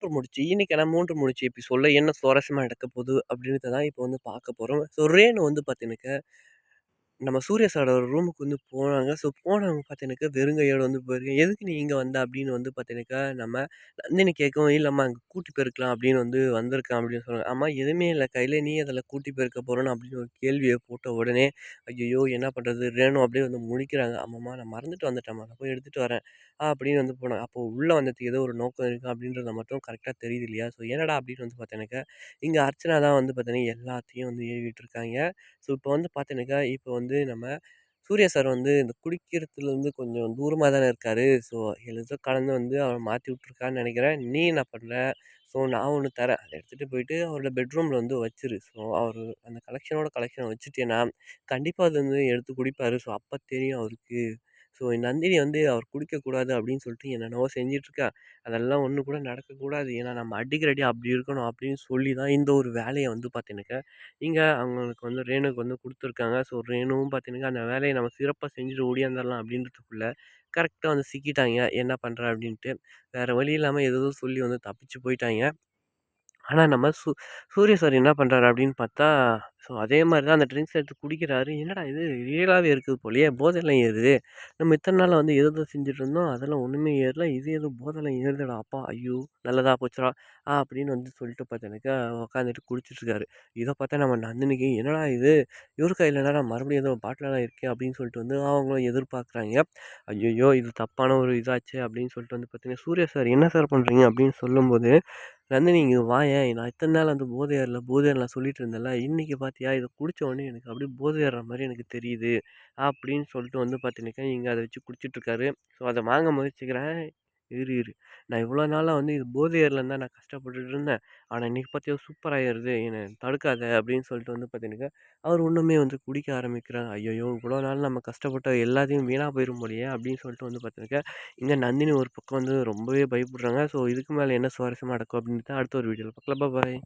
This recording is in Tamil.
3 முடிச்சு இன்னைக்கான 3 முடிச்சு எபிசோட்ல என்ன சுவாரஸ்யமா நடக்க போகுது அப்படின்றத தான் இப்போ வந்து பார்க்க போறோம். ஸோ ரேணு வந்து பார்த்தீங்கன்னாக்க நம்ம சூர்யா சாரோட ரூமுக்கு வந்து போனாங்க. ஸோ போனவங்க பார்த்தீங்கன்னாக்கா, வெறுங்கையோட வந்து போயிருக்கேன். "எதுக்கு நீ இங்க வந்த?" அப்படின்னு வந்து பார்த்தீங்கன்னாக்கா, நம்ம நந்தினி கேட்கவும், "இல்லம்மா அங்க கூட்டி போயிருக்கலாம் அப்படின்னு வந்து வந்திருக்கேன்" அப்படின்னு சொன்னாங்க. "ஆமா எதுவுமே இல்ல கையில, நீ அதில கூட்டி போயிருக்க போறேன்னு" அப்படின்னு ஒரு கேள்விய போட்ட உடனே, ஐயய்யோ! என்ன பண்றது? ரேணு அப்படியே வந்து முழிக்கிறாங்க. "ஆமாம்மா நான் மறந்துட்டு வந்துட்டேன்ம்மா. நான் போய் எடுத்துட்டு வரேன்" அப்படின்னு வந்து போனாங்க. அப்போ உள்ள வந்ததுக்கு ஏதோ ஒரு நோக்கம் இருக்கு அப்படின்றது மட்டும் கரெக்ட்டா தெரியுது இல்லையா? ஸோ என்னடா அப்படின்னு வந்து பார்த்தீங்கன்னாக்கா, இங்க அர்ச்சனா தான் வந்து பார்த்தீங்கன்னா, எல்லாத்தையும் வந்து ஏவிட்டு இருக்காங்க. ஸோ இப்போ வந்து பார்த்தீங்கன்னாக்கா, இப்போ வந்து நம்ம சூர்யா சார் வந்து இந்த குடிக்கிறதுலேருந்து கொஞ்சம் தூரமா தானே இருக்காரு. ஸோ ஏதோ கலந்து வந்து அவர மாத்தி விட்டுருக்கான்னு நெனைக்கிறேன். "நீ என்ன பண்ற? ஸோ நான் ஒண்ணு தரேன். அத எடுத்துட்டு போயிட்டு அவரோட பெட்ரூம்ல வந்து வச்சுரு. ஸோ அவரு அந்த கலெக்ஷனோட கலெக்ஷன வச்சுட்டேன்னா, கண்டிப்பா அது வந்து எடுத்து குடிப்பாரு. ஸோ அப்ப தெரியும் அவருக்கு. ஸோ நந்தினி வந்து அவர் குடிக்கக்கூடாது அப்படின்னு சொல்லிட்டு என்னென்னவோ செஞ்சுட்டுருக்கா. அதெல்லாம் ஒண்ணு கூட நடக்கக்கூடாது. ஏன்னா நம்ம அடிக்கிற அடி அப்படி இருக்கணும் அப்படின்னு சொல்லி தான் இந்த ஒரு வேலைய வந்து பார்த்தீங்கன்னாக்கா இங்க அவங்களுக்கு வந்து ரேணுக்கு வந்து குடுத்துருக்காங்க. ஸோ ரேணுவும் பார்த்தீங்கன்னா, அந்த வேலைய நம்ம சிறப்பா செஞ்சுட்டு ஓடியாந்துரலாம் அப்படின்றதுக்குள்ள, கரெக்ட்டா வந்து சிக்கிட்டாய்ங்க. என்ன பண்ற அப்படின்ட்டு. வேற வழி இல்லாம ஏதேதோ சொல்லி வந்து தப்பிச்சு போயிட்டாய்ங்க. ஆனா நம்ம சூர்யா சார் என்ன பண்றாரு அப்படின்னு பார்த்தா, ஸோ அதே மாரி தான் அந்த ட்ரிங்க்ஸ் எடுத்து குடிக்கிறாரு. என்னடா இது ரியலாவே இருக்குது போலயே! போதைலாம் ஏறுது. நம்ம இத்தன நாளா வந்து ஏதேதோ செஞ்சுட்டு இருந்தோம். அதெல்லாம் ஒண்ணுமே ஏறல. இது ஏதோ போதைலாம் ஏறுதேடா அப்பா! ஐயோ! நல்லதா போச்சுடா! அப்படின்னு வந்து சொல்லிட்டு பார்த்தீங்கன்னாக்கா, உட்காந்துட்டு குடிச்சிட்டு இருக்காரு. இத பார்த்தா நம்ம நந்தினிக்கு என்னடா இது! இவரு கையில என்னடா மறுபடியும் ஏதோ பாட்டிலெல்லாம் இருக்கே! அப்படின்னு சொல்லிட்டு வந்து அவங்களும் எதிர்பார்க்குறாங்க. ஐய்யய்யோ! இது தப்பான ஒரு இதாச்சே! அப்படின்னு சொல்லிட்டு வந்து பார்த்தீங்கன்னா, சூர்யா சார் என்ன சார் பண்றீங்க? அப்படின்னு சொல்லும்போது நந்தினி இங்க வாயேன். நான் இத்தன நாள் வந்து போதை ஏறல, போதை ஏறல சொல்லிட்டு இருந்தேன்ல. இன்னைக்கு பார்த்தியா, இத குடிச்ச உடனே எனக்கு அப்படியே போதை ஏறுற மாரி எனக்கு தெரியுது. அப்படின்னு சொல்லிட்டு வந்து பார்த்தினாக்கா, இங்க அத வச்சு குடிச்சிட்டு இருக்காரு. ஸோ அத வாங்க முயற்சிக்கிறேன். இரு, இரு. நான் இவ்வளோ நாளா வந்து இது போதை ஏறலன்னு தான் நான் கஷ்டப்பட்டுட்டு இருந்தேன். ஆனா இன்னைக்கு பார்த்தியா சூப்பரா ஏறுது. என்ன தடுக்காத அப்படின்னு சொல்லிட்டு வந்து பார்த்தினாக்கா, அவர் இன்னுமே வந்து குடிக்க ஆரம்பிக்கிறாங்க. ஐய்யய்யோ! இவ்வளோ நாள் நம்ம கஷ்டப்பட்ட எல்லாத்தையும் வீணா போயிரும் போலயே அப்படின்னு சொல்லிட்டு வந்து பார்த்தினாக்கா, இங்க நந்தினி ஒரு பக்கம் வந்து ரொம்பவே பயப்படுறாங்க. ஸோ இதுக்கு மேல என்ன சுவாரஸ்யமா நடக்கும் அப்படின்றத அடுத்த ஒரு வீடியோல பார்க்கலாம். பாய்.